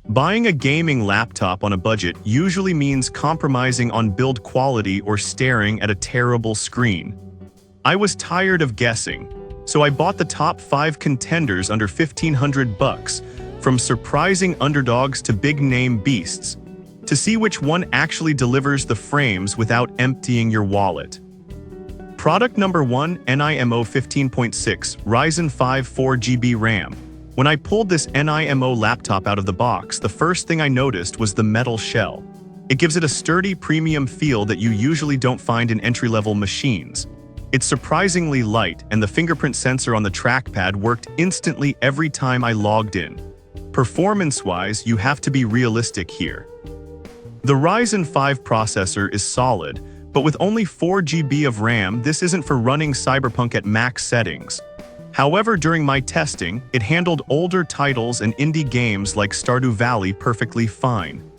Buying a gaming laptop on a budget usually means compromising on build quality or staring at a terrible screen. I was tired of guessing, so I bought the top 5 contenders under $1,500, from surprising underdogs to big-name beasts, to see which one actually delivers the frames without emptying your wallet. Product number 1, NIMO 15.6, Ryzen 5 4GB RAM. When I pulled this NIMO laptop out of the box, the first thing I noticed was the metal shell. It gives it a sturdy, premium feel that you usually don't find in entry-level machines. It's surprisingly light, and the fingerprint sensor on the trackpad worked instantly every time I logged in. Performance-wise, you have to be realistic here. The Ryzen 5 processor is solid, but with only 4GB of RAM, this isn't for running Cyberpunk at max settings. However, during my testing, it handled older titles and indie games like Stardew Valley perfectly fine.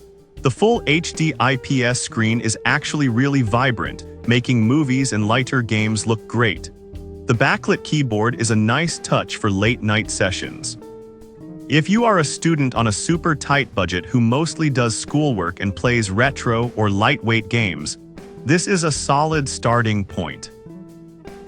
The full HD IPS screen is actually really vibrant, making movies and lighter games look great. The backlit keyboard is a nice touch for late-night sessions. If you are a student on a super tight budget who mostly does schoolwork and plays retro or lightweight games, this is a solid starting point.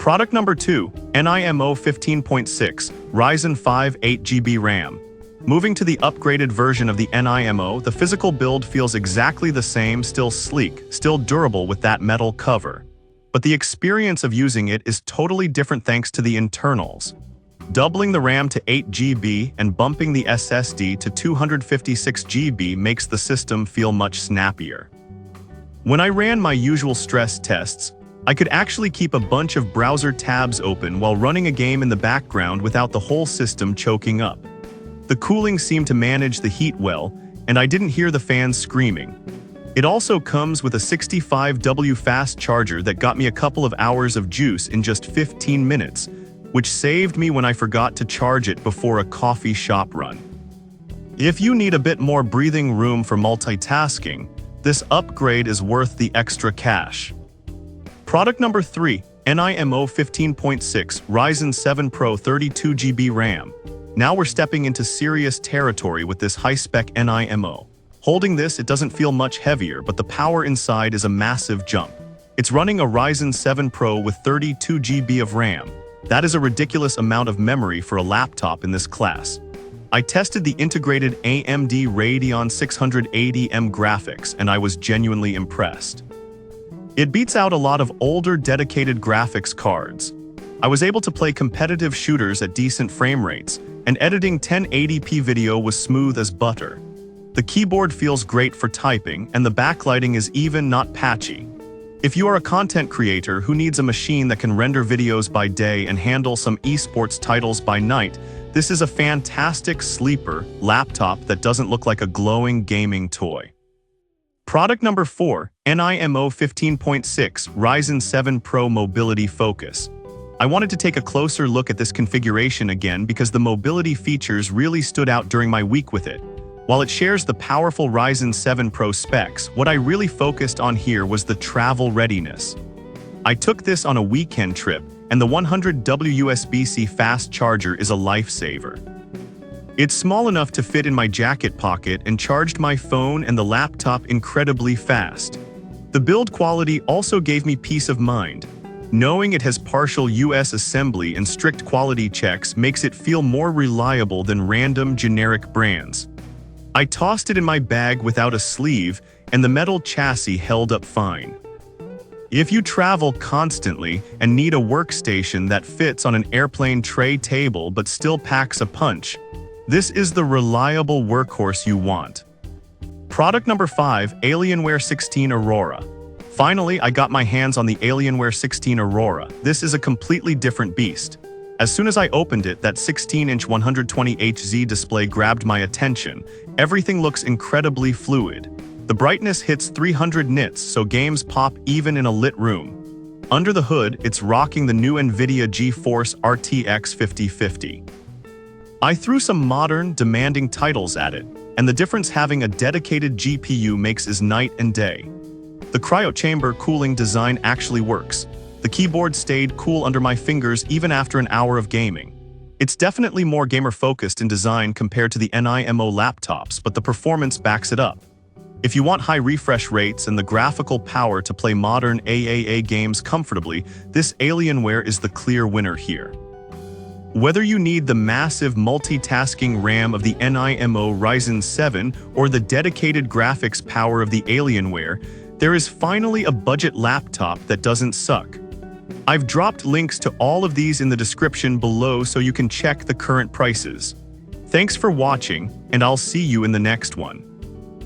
Product number 2, NIMO 15.6, Ryzen 5 8GB RAM. Moving to the upgraded version of the NIMO, the physical build feels exactly the same, still sleek, still durable with that metal cover. But the experience of using it is totally different thanks to the internals. Doubling the RAM to 8GB and bumping the SSD to 256GB makes the system feel much snappier. When I ran my usual stress tests, I could actually keep a bunch of browser tabs open while running a game in the background without the whole system choking up. The cooling seemed to manage the heat well, and I didn't hear the fans screaming. It also comes with a 65W fast charger that got me a couple of hours of juice in just 15 minutes, which saved me when I forgot to charge it before a coffee shop run. If you need a bit more breathing room for multitasking, this upgrade is worth the extra cash. Product number 3, NIMO 15.6, Ryzen 7 Pro 32GB RAM. Now we're stepping into serious territory with this high-spec NIMO. Holding this, it doesn't feel much heavier, but the power inside is a massive jump. It's running a Ryzen 7 Pro with 32GB of RAM. That is a ridiculous amount of memory for a laptop in this class. I tested the integrated AMD Radeon 680M graphics, and I was genuinely impressed. It beats out a lot of older dedicated graphics cards. I was able to play competitive shooters at decent frame rates, and editing 1080p video was smooth as butter. The keyboard feels great for typing, and the backlighting is even, not patchy. If you are a content creator who needs a machine that can render videos by day and handle some esports titles by night, this is a fantastic sleeper laptop that doesn't look like a glowing gaming toy. Product number 4, NIMO 15.6, Ryzen 7 Pro Mobility Focus. I wanted to take a closer look at this configuration again because the mobility features really stood out during my week with it. While it shares the powerful Ryzen 7 Pro specs, what I really focused on here was the travel readiness. I took this on a weekend trip, and the 100W USB-C fast charger is a lifesaver. It's small enough to fit in my jacket pocket and charged my phone and the laptop incredibly fast. The build quality also gave me peace of mind. Knowing it has partial US assembly and strict quality checks makes it feel more reliable than random generic brands. I tossed it in my bag without a sleeve, and the metal chassis held up fine. If you travel constantly and need a workstation that fits on an airplane tray table but still packs a punch, this is the reliable workhorse you want. Product number 5, Alienware 16 Aurora. Finally, I got my hands on the Alienware 16 Aurora. This is a completely different beast. As soon as I opened it, that 16-inch 120Hz display grabbed my attention. Everything looks incredibly fluid. The brightness hits 300 nits, so games pop even in a lit room. Under the hood, it's rocking the new NVIDIA GeForce RTX 5050. I threw some modern, demanding titles at it, and the difference having a dedicated GPU makes is night and day. The cryo-chamber cooling design actually works. The keyboard stayed cool under my fingers even after an hour of gaming. It's definitely more gamer-focused in design compared to the NIMO laptops, but the performance backs it up. If you want high refresh rates and the graphical power to play modern AAA games comfortably, this Alienware is the clear winner here. Whether you need the massive multitasking RAM of the NIMO Ryzen 7 or the dedicated graphics power of the Alienware, there is finally a budget laptop that doesn't suck. I've dropped links to all of these in the description below so you can check the current prices. Thanks for watching, and I'll see you in the next one.